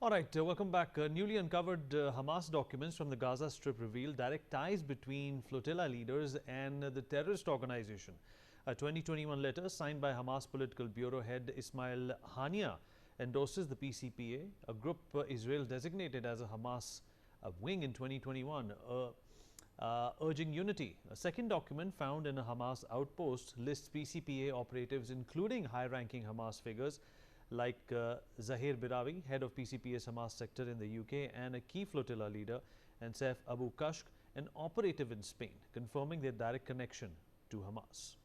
All right, welcome back. Newly uncovered Hamas documents from the Gaza Strip reveal direct ties between flotilla leaders and the terrorist organization. A 2021 letter signed by Hamas political bureau head Ismail Hania endorses the PCPA, a group Israel designated as a Hamas wing in 2021, urging unity. A second document found in a Hamas outpost lists PCPA operatives, including high-ranking Hamas figures like Zahir Birawi, head of PCPA's Hamas sector in the UK, and a key flotilla leader, and Saif Abu Kashk, an operative in Spain, confirming their direct connection to Hamas.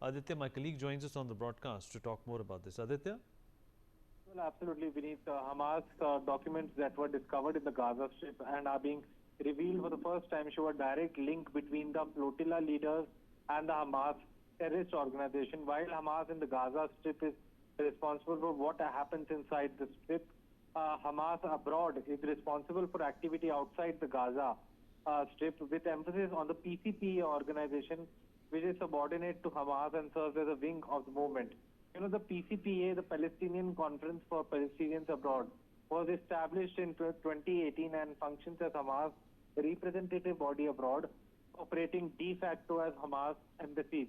Aditya, my colleague, joins us on the broadcast to talk more about this. Aditya? Well, absolutely, Vineet. Hamas documents that were discovered in the Gaza Strip and are being revealed for the first time show a direct link between the flotilla leaders and the Hamas terrorist organization. While Hamas in the Gaza Strip is responsible for what happens inside the strip, Hamas abroad is responsible for activity outside the Gaza Strip, with emphasis on the PCPA organization, which is subordinate to Hamas and serves as a wing of the movement. You know, the PCPA, the Palestinian Conference for Palestinians Abroad, was established in 2018 and functions as Hamas' representative body abroad, operating de facto as Hamas embassies.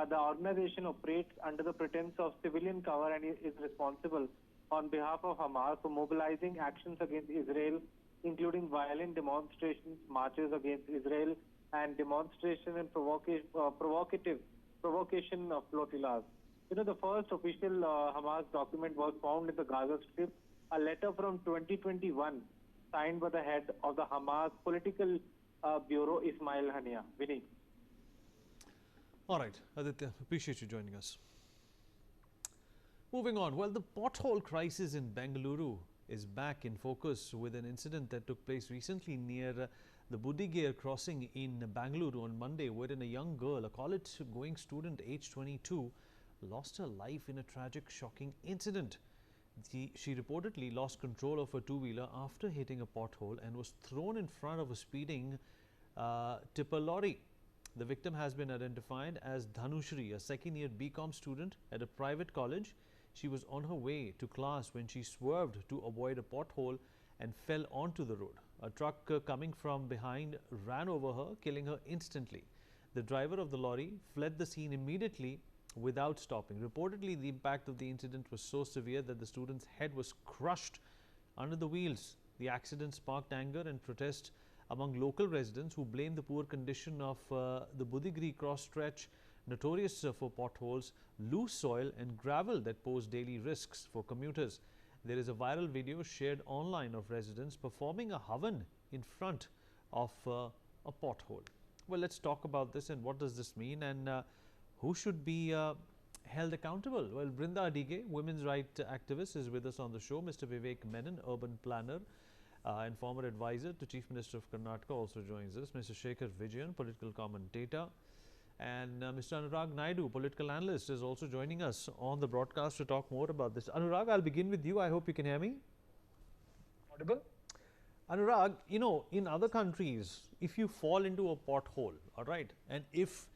The organization operates under the pretense of civilian cover and is responsible on behalf of Hamas for mobilizing actions against Israel, including violent demonstrations, marches against Israel, and demonstration and provocation of flotillas. You know, the first official Hamas document was found in the Gaza Strip, a letter from 2021 signed by the head of the Hamas political bureau, Ismail Hania. Vinny. All right, Aditya, appreciate you joining us. Moving on, well, the pothole crisis in Bengaluru is back in focus with an incident that took place recently near the Budigere crossing in Bengaluru on Monday, wherein a young girl, a college-going student aged 22, lost her life in a tragic, shocking incident. She reportedly lost control of her two-wheeler after hitting a pothole and was thrown in front of a speeding tipper lorry. The victim has been identified as Dhanushree, a second-year BCom student at a private college. She was on her way to class when she swerved to avoid a pothole and fell onto the road. A truck coming from behind ran over her, killing her instantly. The driver of the lorry fled the scene immediately without stopping. Reportedly, the impact of the incident was so severe that the student's head was crushed under the wheels. The accident sparked anger and protest among local residents who blame the poor condition of the Budigere Cross stretch, notorious for potholes, loose soil and gravel that pose daily risks for commuters. There is a viral video shared online of residents performing a havan in front of a pothole. Well, let's talk about this and what does this mean and who should be held accountable. Well, Brinda Adige, women's rights activist, is with us on the show. Mr. Vivek Menon, urban planner and former advisor to Chief Minister of Karnataka, also joins us. Mr. Shekhar Vijayan, political commentator, and Mr. Anurag Naidu, political analyst, is also joining us on the broadcast to talk more about this. Anurag, I'll begin with you. I hope you can hear me. Audible? Anurag, you know, in other countries, if you fall into a pothole, all right, and if,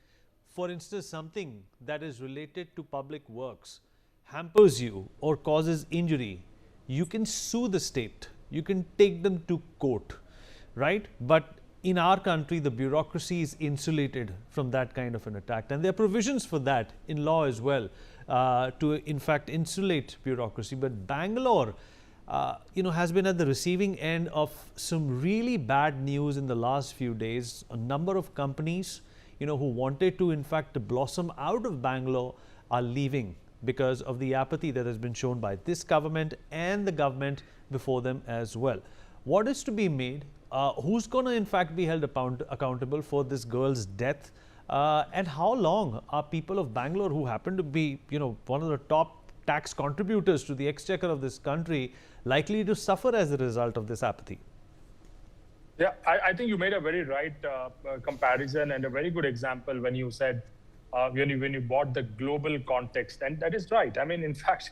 for instance, something that is related to public works hampers you or causes injury, you can sue the state. You can take them to court, right? But in our country, the bureaucracy is insulated from that kind of an attack. And there are provisions for that in law as well, to in fact insulate bureaucracy. But Bangalore, you know, has been at the receiving end of some really bad news in the last few days. A number of companies, you know, who wanted to in fact blossom out of Bangalore are leaving because of the apathy that has been shown by this government and the government before them as well. What is to be made? Who's going to in fact be held accountable for this girl's death? And how long are people of Bangalore, who happen to be, you know, one of the top tax contributors to the exchequer of this country, likely to suffer as a result of this apathy? Yeah, I think you made a very right comparison and a very good example when you said when you brought the global context, and that is right. I mean, in fact,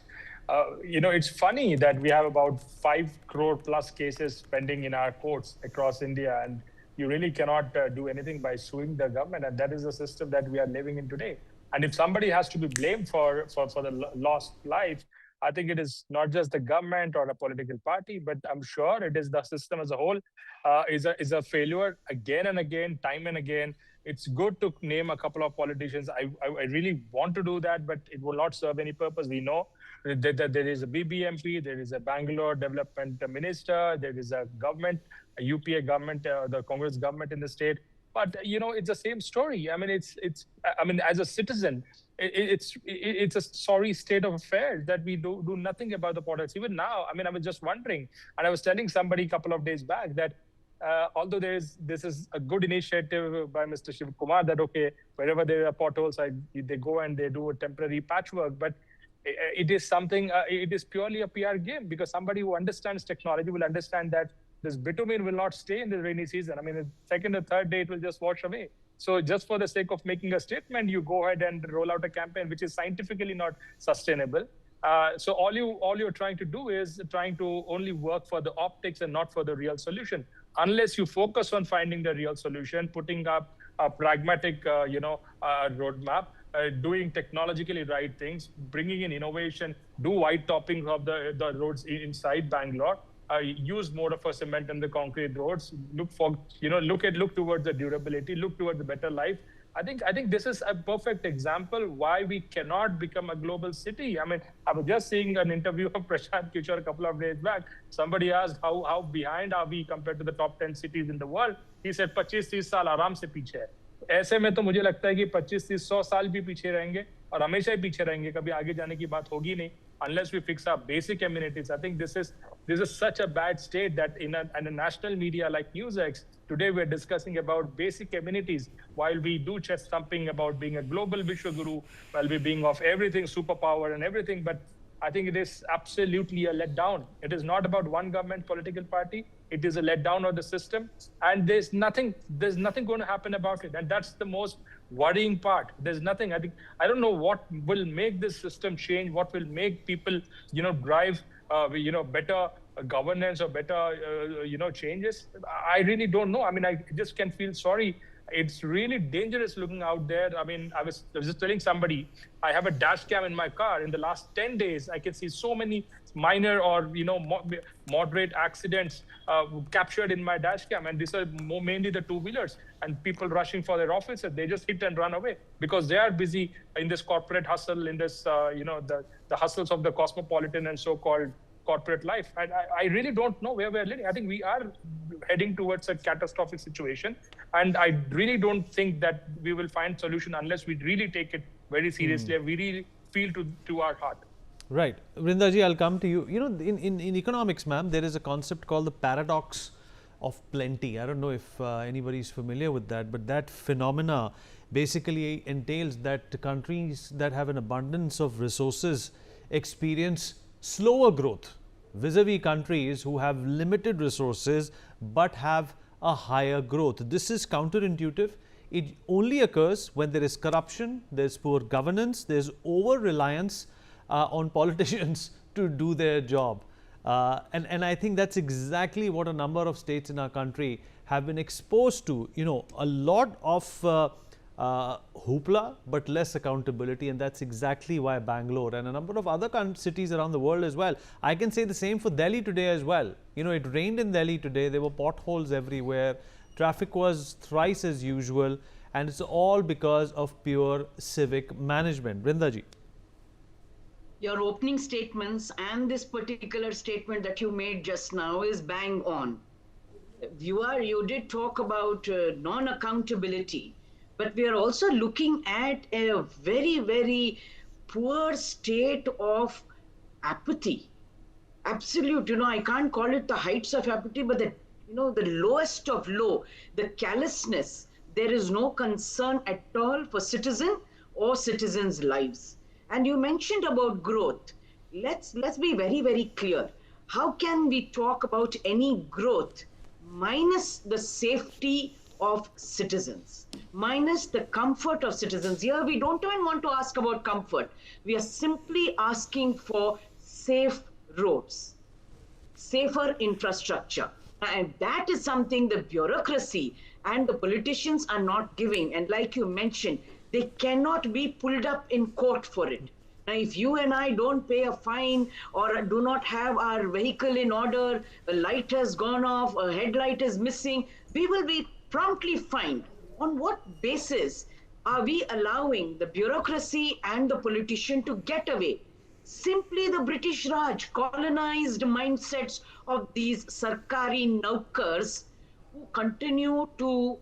you know, it's funny that we have about 5 crore plus cases pending in our courts across India, and you really cannot do anything by suing the government, and that is the system that we are living in today. And if somebody has to be blamed for the lost life, I think it is not just the government or a political party, but I'm sure it is the system as a whole is a failure again and again, time and again. It's good to name a couple of politicians. I really want to do that, but it will not serve any purpose. We know that there is a BBMP, there is a Bangalore development minister, there is a government, a UPA government, the Congress government in the state. But it's the same story. I mean, I mean, as a citizen, it's a sorry state of affairs that we do nothing about the politics. Even now, I mean, I was just wondering, and I was telling somebody a couple of days back that although this is a good initiative by Mr. Shiv Kumar, that okay, wherever there are potholes, they go and they do a temporary patchwork, but it is something. It is purely a PR game, because somebody who understands technology will understand that this bitumen will not stay in the rainy season. I mean, the second or third day, it will just wash away. So just for the sake of making a statement, you go ahead and roll out a campaign which is scientifically not sustainable. So all you're trying to do is trying to only work for the optics and not for the real solution. Unless you focus on finding the real solution, putting up a pragmatic, roadmap, doing technologically right things, bringing in innovation, do white topping of the roads inside Bangalore. Use more of a cement and the concrete roads. Look towards the durability. Look towards the better life. I think this is a perfect example why we cannot become a global city. I mean, I was just seeing an interview of Prashant Kishore a couple of days back. Somebody asked how behind are we compared to the top 10 cities in the world. He said 25-30 साल आराम से पीछे है. ऐसे में तो मुझे लगता है कि 25-30-100 साल भी पीछे रहेंगे और हमेशा ही पीछे रहेंगे. कभी आगे जाने की बात होगी नहीं unless we fix our basic amenities. I think this is such a bad state that in a national media like NewsX, today we're discussing about basic amenities while we do chest thumping about being a global Vishwaguru, while we being of everything, superpower and everything. But I think it is absolutely a letdown. It is not about one government political party. It is a letdown of the system. And there's nothing going to happen about it. And that's the most worrying part. There's nothing. I don't know what will make this system change, what will make people, drive, better governance or better, changes. I really don't know. I mean, I just can feel sorry. It's really dangerous looking out there. I mean, I was just telling somebody, I have a dash cam in my car. In the last 10 days, I can see so many minor or, moderate accidents captured in my dash cam. And these are mainly the two-wheelers and people rushing for their offices. They just hit and run away because they are busy in this corporate hustle, in this, the hustles of the cosmopolitan and so-called corporate life. I really don't know where we're living. I think we are heading towards a catastrophic situation. And I really don't think that we will find solution unless we really take it very seriously and we really feel to our heart. Right. Vrindaji, I'll come to you. In economics, ma'am, there is a concept called the paradox of plenty. I don't know if anybody is familiar with that, but that phenomena basically entails that countries that have an abundance of resources experience slower growth vis-a-vis countries who have limited resources but have a higher growth. This is counterintuitive. It only occurs when there is corruption, there's poor governance, there's over-reliance on politicians to do their job. And I think that's exactly what a number of states in our country have been exposed to. A lot of hoopla but less accountability, and that's exactly why Bangalore and a number of other cities around the world as well. I can say the same for Delhi today as well. It rained in Delhi today, there were potholes everywhere, traffic was thrice as usual, and it's all because of pure civic management. Vrindaji. Your opening statements and this particular statement that you made just now is bang on. You did talk about non-accountability. But we are also looking at a very, very poor state of apathy. Absolute, I can't call it the heights of apathy, but the lowest of low, the callousness. There is no concern at all for citizen or citizens' lives. And you mentioned about growth. Let's be very, very clear. How can we talk about any growth minus the safety of citizens, minus the comfort of citizens? Here we don't even want to ask about comfort. We are simply asking for safe roads, safer infrastructure. And that is something the bureaucracy and the politicians are not giving. And like you mentioned, they cannot be pulled up in court for it. Now, if you and I don't pay a fine or do not have our vehicle in order, a light has gone off, a headlight is missing, we will be promptly fined. On what basis are we allowing the bureaucracy and the politician to get away? Simply the British Raj colonized mindsets of these Sarkari Naukars who continue to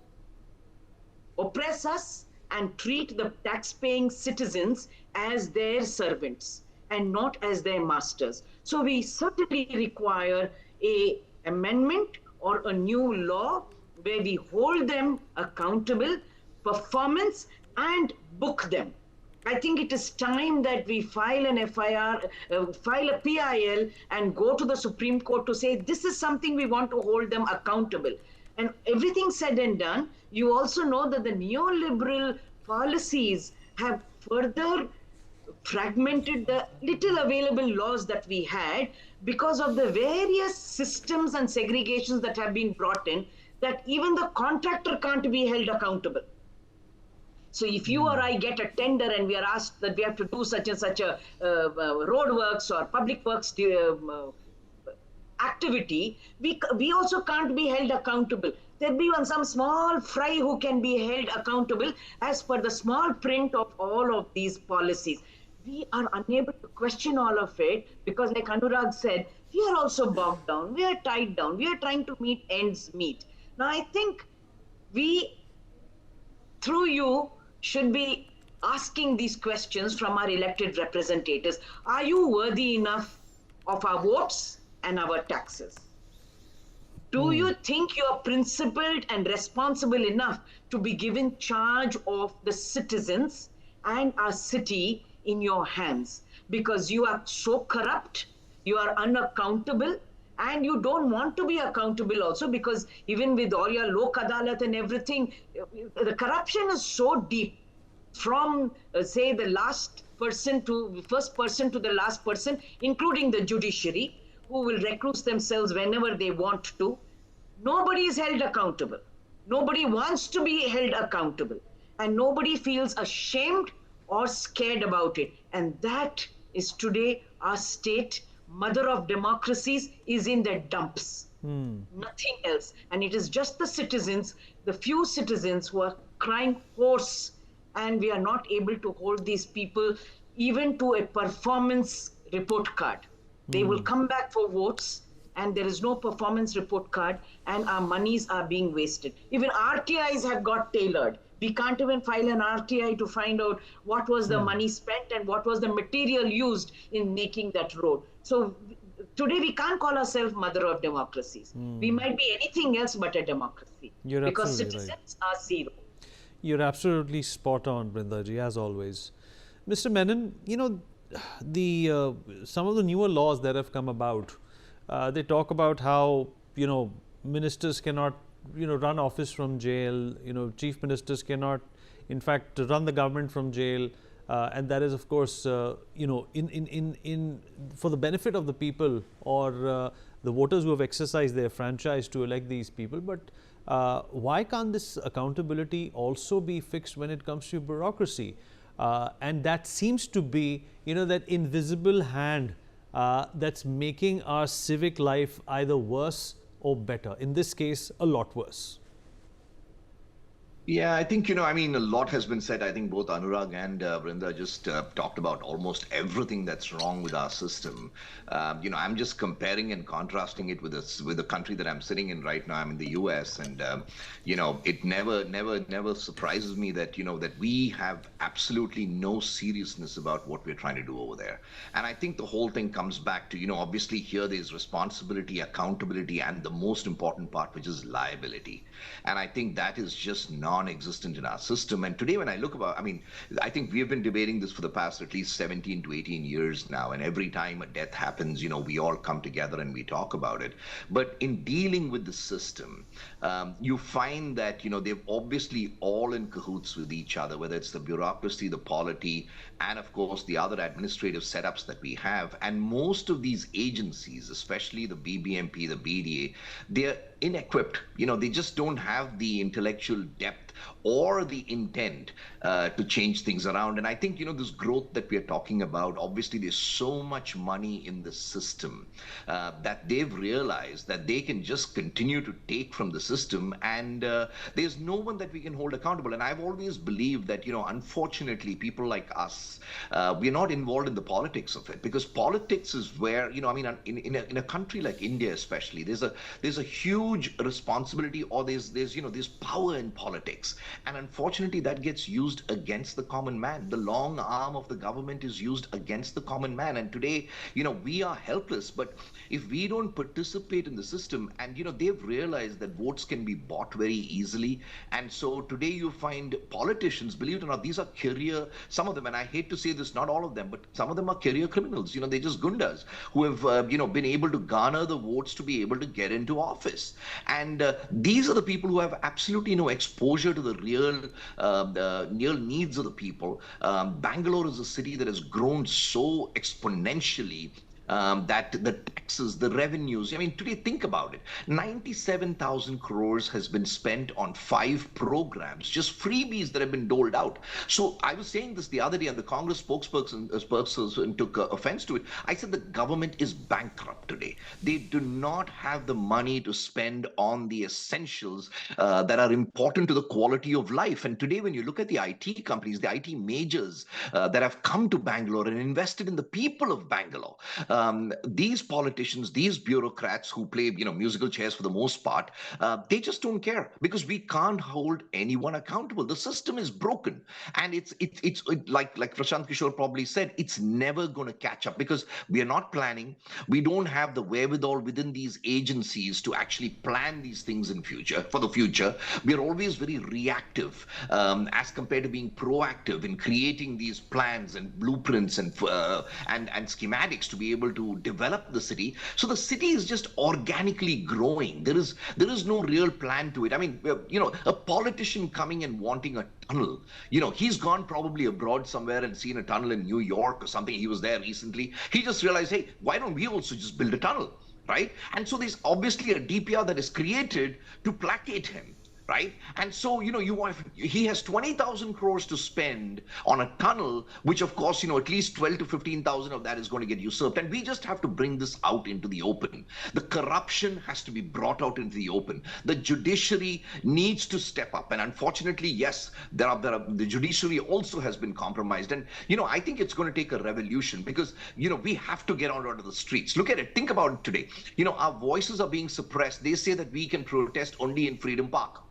oppress us and treat the tax-paying citizens as their servants and not as their masters. So we certainly require a amendment or a new law where we hold them accountable, performance, and book them. I think it is time that we file an FIR, file a PIL, and go to the Supreme Court to say this is something we want to hold them accountable. And everything said and done, you also know that the neoliberal policies have further fragmented the little available laws that we had because of the various systems and segregations that have been brought in, that even the contractor can't be held accountable. So if you or I get a tender and we are asked that we have to do such and such a road works or public works activity, we also can't be held accountable. There'll be some small fry who can be held accountable as per the small print of all of these policies. We are unable to question all of it because, like Anurag said, we are also bogged down, we are tied down, we are trying to meet ends meet. Now I think we, through you, should be asking these questions from our elected representatives. Are you worthy enough of our votes and our taxes? Do you think you are principled and responsible enough to be given charge of the citizens and our city in your hands? Because you are so corrupt, you are unaccountable, and you don't want to be accountable also, because even with all your Lok Adalat and everything, the corruption is so deep from, say, the last person to first person to the last person, including the judiciary, who will recluse themselves whenever they want to. Nobody is held accountable. Nobody wants to be held accountable. And nobody feels ashamed or scared about it. And that is today our state. Mother of democracies is in the dumps. Nothing else. And it is just the citizens, the few citizens who are crying hoarse, and we are not able to hold these people even to a performance report card. They will come back for votes and there is no performance report card and our monies are being wasted. Even RTIs have got tailored. We can't even file an RTI to find out what was the money spent and what was the material used in making that road. So today we can't call ourselves mother of democracies. We might be anything else but a democracy. Because citizens are zero. You're absolutely spot on, Brindaji, as always. Mr. Menon, you know, some of the newer laws that have come about, they talk about how, you know, ministers cannot, you know, run office from jail, you know, chief ministers cannot, in fact, run the government from jail. And that is, of course, you know, for the benefit of the people or the voters who have exercised their franchise to elect these people. But why can't this accountability also be fixed when it comes to bureaucracy? And that seems to be, you know, that invisible hand that's making our civic life either worse or better. In this case, a lot worse. Yeah, I think, you know, I mean, a lot has been said. I think both Anurag and Brinda just talked about almost everything that's wrong with our system. You know, I'm just comparing and contrasting it with the country that I'm sitting in right now. I'm in the US, and you know, it never surprises me that, you know, that we have absolutely no seriousness about what we're trying to do over there. And I think the whole thing comes back to, you know, obviously here there's responsibility, accountability, and the most important part, which is liability. And I think that is just non-existent in our system. And today when I look about, I mean, I think we have been debating this for the past at least 17 to 18 years now. And every time a death happens, you know, we all come together and we talk about it. But in dealing with the system, you find that, you know, they're obviously all in cahoots with each other, whether it's the bureaucracy, the polity, and of course the other administrative setups that we have. And most of these agencies, especially the BBMP, the BDA, they're inequipped. You know, they just don't have the intellectual depth or the intent to change things around. And I think, this growth that we are talking about, obviously there's so much money in the system that they've realized that they can just continue to take from the system, and there's no one that we can hold accountable. And I've always believed that, unfortunately, people like us, we're not involved in the politics of it, because politics is where, in a country like India especially, there's a huge responsibility, or there's power in politics, and unfortunately that gets used against the common man. The long arm of the government is used against the common man, and today, we are helpless. But if we don't participate in the system, and they've realized that votes can be bought very easily, and so today you find politicians, believe it or not, these are career, some of them, and I hate to say this, not all of them, but some of them are career criminals. They're just gundas who have been able to garner the votes to be able to get into office. And these are the people who have absolutely no exposure to the real needs of the people. Bangalore is a city that has grown so exponentially that the taxes, the revenues, today think about it. 97,000 crores has been spent on 5 programs, just freebies that have been doled out. So I was saying this the other day, and the Congress spokesperson took offense to it. I said the government is bankrupt today. They do not have the money to spend on the essentials that are important to the quality of life. And today, when you look at the IT companies, the IT majors that have come to Bangalore and invested in the people of Bangalore, these politicians, these bureaucrats who play, musical chairs for the most part, they just don't care, because we can't hold anyone accountable. The system is broken, and it's like Prashant Kishore probably said, it's never going to catch up, because we are not planning. We don't have the wherewithal within these agencies to actually plan these things for the future. We are always very reactive as compared to being proactive in creating these plans and blueprints and schematics to be able to develop the city. So the city is just organically growing. There is no real plan to it. A politician coming and wanting a tunnel, he's gone probably abroad somewhere and seen a tunnel in New York or something. He was there recently. He just realized, hey, why don't we also just build a tunnel, right? And so there's obviously a DPR that is created to placate him, right? And so, he has 20,000 crores to spend on a tunnel, which of course, at least 12 to 15,000 of that is going to get usurped. And we just have to bring this out into the open. The corruption has to be brought out into the open. The judiciary needs to step up. And unfortunately, yes, the judiciary also has been compromised. And, I think it's going to take a revolution, because, we have to get out onto the streets. Look at it. Think about it today. Our voices are being suppressed. They say that we can protest only in Freedom Park.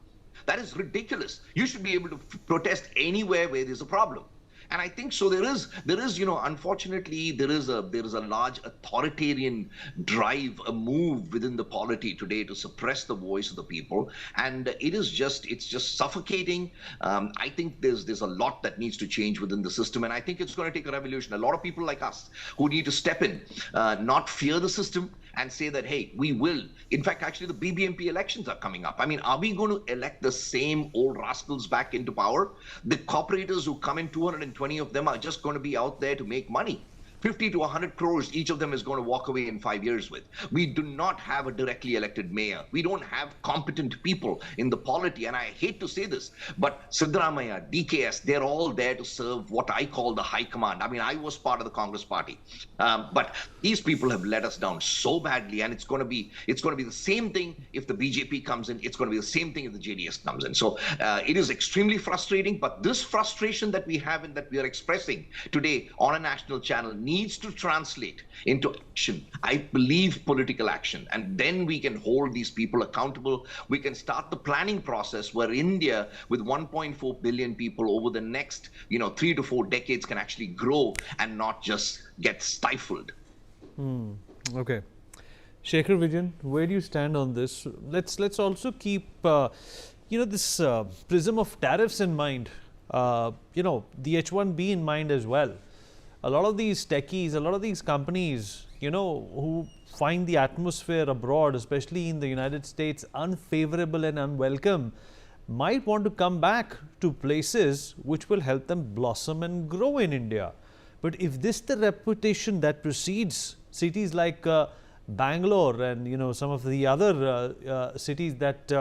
That is ridiculous. You should be able to protest anywhere where there's a problem. And I think so. There is, unfortunately, there is a large authoritarian drive, a move within the polity today to suppress the voice of the people, and it's just suffocating. I think there's a lot that needs to change within the system, and I think it's going to take a revolution. A lot of people like us who need to step in, not fear the system, and say that, hey, we will. In fact, actually, the BBMP elections are coming up. Are we going to elect the same old rascals back into power? The corporators who come in, 220 of them are just going to be out there to make money. 50 to 100 crores each of them is going to walk away in 5 years with. We do not have a directly elected mayor. We don't have competent people in the polity. And I hate to say this, but Siddaramaiah, DKS, they're all there to serve what I call the high command. I was part of the Congress party, but these people have let us down so badly. And it's going to be the same thing if the BJP comes in. It's going to be the same thing if the JDS comes in. So it is extremely frustrating. But this frustration that we have and that we are expressing today on a national channel needs to translate into action. I believe political action, and then we can hold these people accountable. We can start the planning process where India, with 1.4 billion people over the next 3 to 4 decades, can actually grow and not just get stifled. Okay. Shekhar Vijayan, where do you stand on this? Let's also keep this prism of tariffs in mind, the H1B in mind as well. A lot of these techies, a lot of these companies, who find the atmosphere abroad, especially in the United States, unfavorable and unwelcome, might want to come back to places which will help them blossom and grow in India. But if this the reputation that precedes cities like Bangalore and some of the other cities that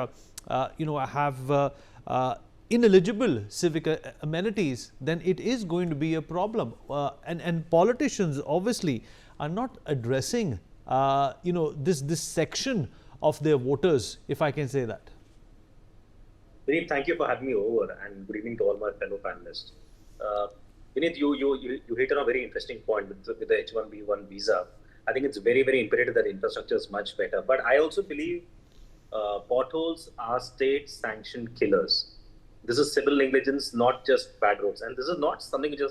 have ineligible civic amenities, then it is going to be a problem. And politicians obviously are not addressing, this section of their voters, if I can say that. Vineet, thank you for having me over, and good evening to all my fellow panelists. Vineet, you hit on a very interesting point with the H-1B1 visa. I think it's very, very imperative that infrastructure is much better. But I also believe potholes are state-sanctioned killers. This is civil negligence, not just bad roads. And this is not something which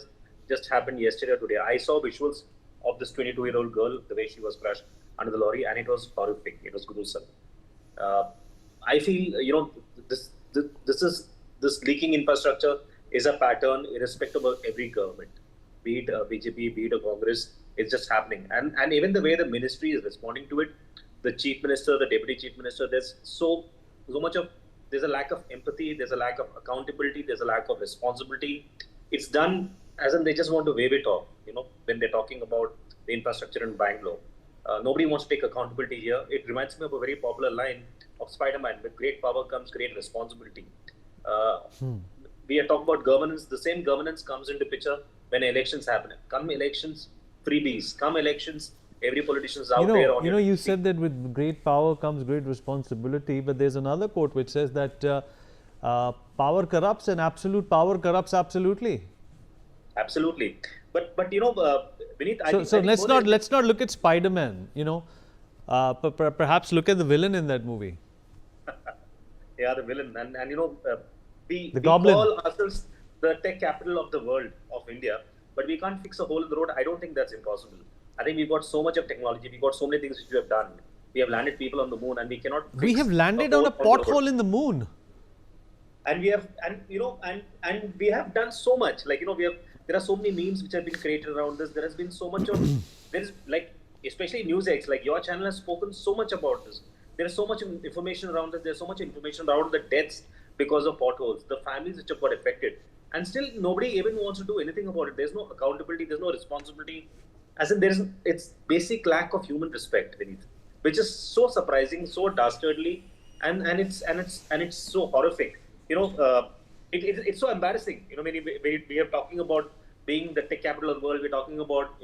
just happened yesterday or today. I saw visuals of this 22-year-old girl, the way she was crushed under the lorry, and it was horrific. It was gruesome. I feel, this leaking infrastructure is a pattern irrespective of every government, be it BJP, be it a Congress. It's just happening. And even the way the ministry is responding to it, the chief minister, the deputy chief minister, there's so much of, there's a lack of empathy, there's a lack of accountability, there's a lack of responsibility. It's done as in they just want to wave it off, when they're talking about the infrastructure in Bangalore. Nobody wants to take accountability here. It reminds me of a very popular line of Spider-Man: with great power comes great responsibility. We are talking about governance. The same governance comes into picture when elections happen. Come elections, freebies. Come elections, every politician is out there. You said that with great power comes great responsibility, but there's another quote which says that power corrupts and absolute power corrupts absolutely. Absolutely, but Vineet, so let's not look at Spider-Man. Perhaps look at the villain in that movie. Yeah, the villain, and we Goblin. call ourselves the tech capital of the world of India, but we can't fix a hole in the road. I don't think that's impossible. I think we've got so much of technology. We've got so many things which we have done. We have landed people on the moon, and we cannot. We have landed on a pothole in the moon. And we have, and we have done so much. There are so many memes which have been created around this. There has been so much of, especially NewsX, your channel has spoken so much about this. There is so much information around it. There's so much information around the deaths because of potholes, the families which have got affected. And still nobody even wants to do anything about it. There's no accountability, there's no responsibility. As in it's basic lack of human respect, Vineet, which is so surprising, so dastardly, and it's so horrific. It's so embarrassing. We are talking about being the tech capital of the world. We're talking about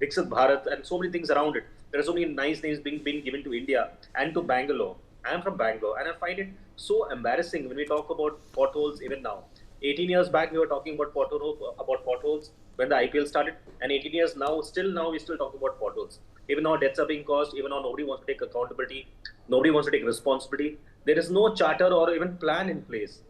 Viksit Bharat and so many things around it. There are so many nice names being given to India and to Bangalore. I am from Bangalore, and I find it so embarrassing when we talk about potholes even now. 18 years back, we were talking about potholes when the IPL started, and 18 years now, we still talk about potholes. Even now, deaths are being caused. Even now, nobody wants to take accountability. Nobody wants to take responsibility. There is no charter or even plan in place.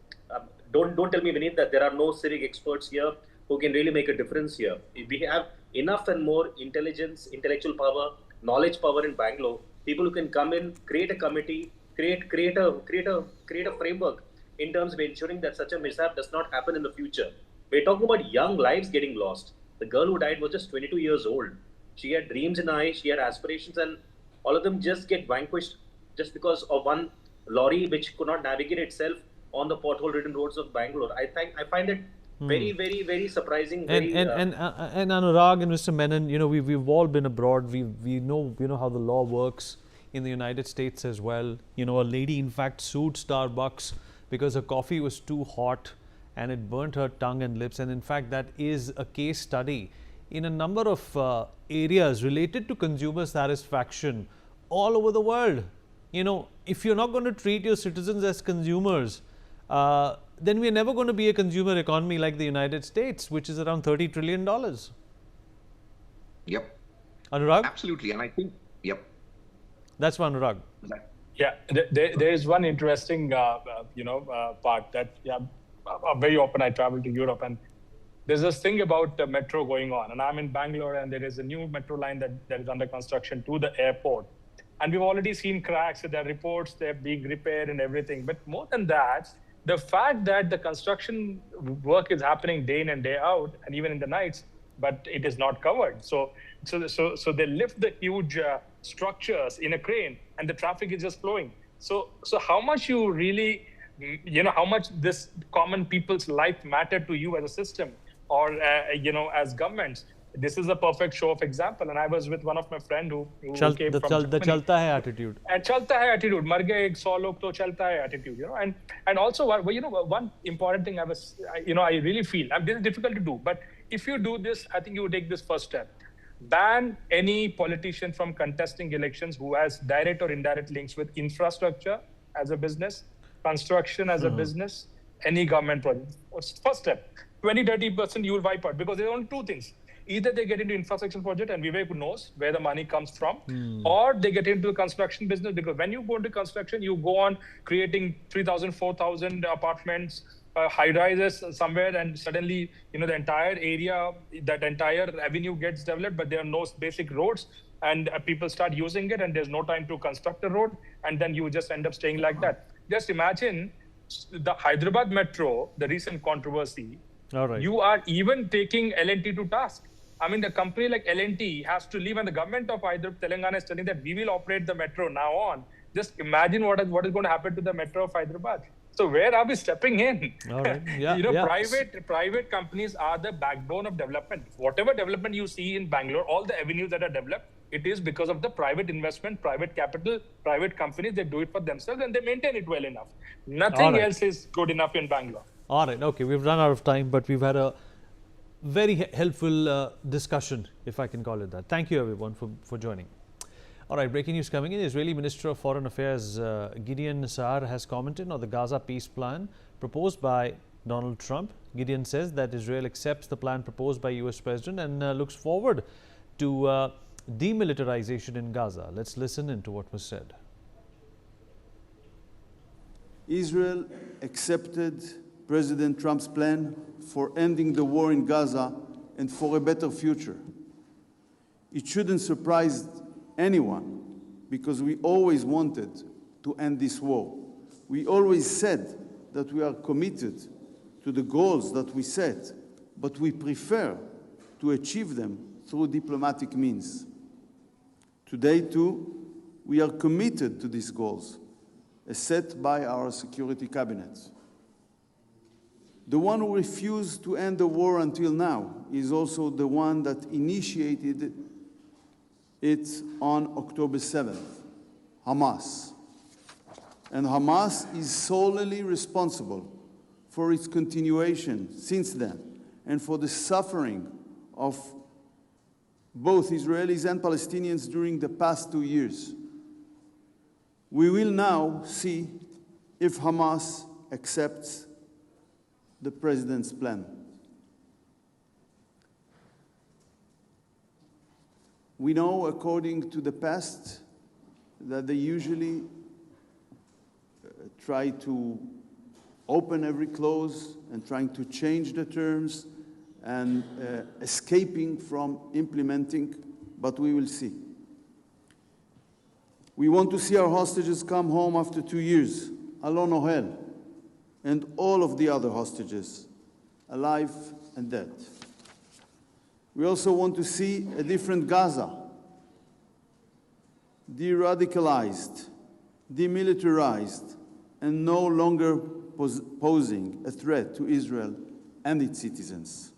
Don't tell me, Vineet, that there are no civic experts here who can really make a difference here. We have enough and more intelligence, intellectual power, knowledge power in Bangalore. People who can come in, create a committee, create a framework in terms of ensuring that such a mishap does not happen in the future. We're talking about young lives getting lost. The girl who died was just 22 years old. She had dreams in her eyes, she had aspirations, and all of them just get vanquished just because of one lorry which could not navigate itself on the pothole-ridden roads of Bangalore. I find it very, very, very surprising. And Anurag and Mr. Menon, we've all been abroad. We know how the law works in the United States as well. A lady in fact sued Starbucks because her coffee was too hot and it burnt her tongue and lips. And in fact, that is a case study in a number of areas related to consumer satisfaction all over the world. If you're not going to treat your citizens as consumers, then we're never going to be a consumer economy like the United States, which is around $30 trillion. Yep. Anurag? Absolutely. And I think, yep. That's for Anurag. Yeah, there is one interesting, part that, very often I travel to Europe, and there's this thing about the metro going on. And I'm in Bangalore, and there is a new metro line that is under construction to the airport. And we've already seen cracks, there are reports, they're being repaired and everything. But more than that, the fact that the construction work is happening day in and day out, and even in the nights, but it is not covered. So they lift the huge structures in a crane, and the traffic is just flowing. So how much you really, how much this common people's life matter to you as a system, or as governments, this is a perfect show of example. And I was with one of my friend who came from the Germany. chalta hai attitude. And chalta hai attitude, mar gaye 100 log to chalta hai attitude, and also one important thing I really feel, this is difficult to do, but if you do this, I think you would take this first step. Ban any politician from contesting elections who has direct or indirect links with infrastructure as a business, construction as a business, any government project. First step, 20-30% you will wipe out, because there are only two things. Either they get into infrastructure project, and Vivek knows where the money comes from, or they get into the construction business, because when you go into construction, you go on creating 3,000, 4,000 apartments, high-rises somewhere, and suddenly, the entire area, that entire avenue gets developed, but there are no basic roads, and people start using it, and there's no time to construct a road, and then you just end up staying like that. Just imagine the Hyderabad Metro, the recent controversy. All right. You are even taking L&T to task. I mean, the company like L&T has to leave, and the government of Telangana is telling that we will operate the metro now on. Just imagine what is going to happen to the metro of Hyderabad. So where are we stepping in? All right. Yeah, Private companies are the backbone of development. Whatever development you see in Bangalore, all the avenues that are developed, it is because of the private investment, private capital, private companies. They do it for themselves, and they maintain it well enough. Nothing else is good enough in Bangalore. All right. Okay, we've run out of time, but we've had a very helpful discussion, if I can call it that. Thank you, everyone, for joining. All right, breaking news coming in. Israeli Minister of Foreign Affairs Gideon Saar has commented on the Gaza peace plan proposed by Donald Trump. Gideon says that Israel accepts the plan proposed by US President and looks forward to demilitarization in Gaza. Let's listen into what was said. Israel accepted President Trump's plan for ending the war in Gaza and for a better future. It shouldn't surprise anyone, because we always wanted to end this war. We always said that we are committed to the goals that we set, but we prefer to achieve them through diplomatic means. Today, too, we are committed to these goals, as set by our security cabinet. The one who refused to end the war until now is also the one that initiated it on October 7th, Hamas. And Hamas is solely responsible for its continuation since then and for the suffering of both Israelis and Palestinians during the past 2 years. We will now see if Hamas accepts the president's plan. We know, according to the past, that they usually try to open every clause and trying to change the terms and escaping from implementing, but we will see. We want to see our hostages come home after 2 years, Alon Ohel, and all of the other hostages, alive and dead. We also want to see a different Gaza, de-radicalized, demilitarized, and no longer posing a threat to Israel and its citizens.